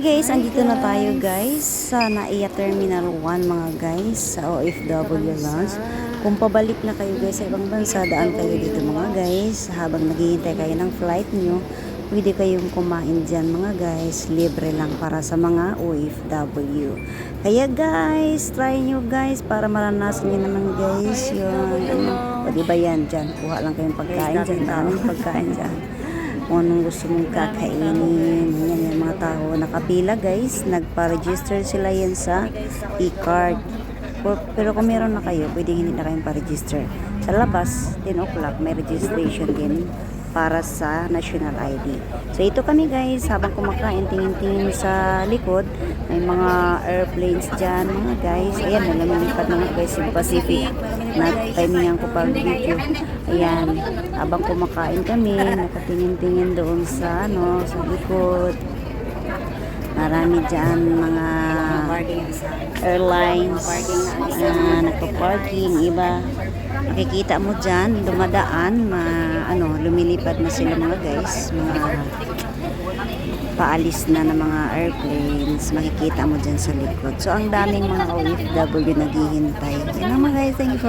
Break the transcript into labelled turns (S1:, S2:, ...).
S1: guys, andito na tayo guys sa NAIA Terminal 1 mga guys, sa OFW Lounge. Kung pabalik na kayo guys sa ibang bansa, daan kayo dito mga guys. Habang naghihintay kayo ng flight nyo, pwede kayong kumain dyan mga guys. Libre lang para sa mga OFW. Kaya guys, try nyo guys para maranasan nyo naman guys yung o diba yan dyan, kuha lang kayong pagkain dyan, daming pagkain dyan. Kung anong gusto mong kakainin, yan yung mga tao nakapila guys, nagpa-register sila yan sa e-card. Pero kung meron na kayo, pwede hindi na kayong pa-register. Sa labas, 10 o'clock, may registration din para sa national ID. So ito kami guys, habang kumakain, tingin-tingin sa likod, may mga airplanes dyan mga guys. Ayan, nalamilipat na guys yung Pacific. Nag-timingan ko pang video. Ayan, habang kumakain kami, nakatingin-tingin doon sa sa likod. Marami dyan mga airlines na nagpa-parking, iba. Makikita mo dyan, dumadaan, lumilipad na sila mga guys, mga paalis na ng mga airplanes, makikita mo dyan sa likod. So, ang daming mga OFW naghihintay. Yan mga guys, thank you for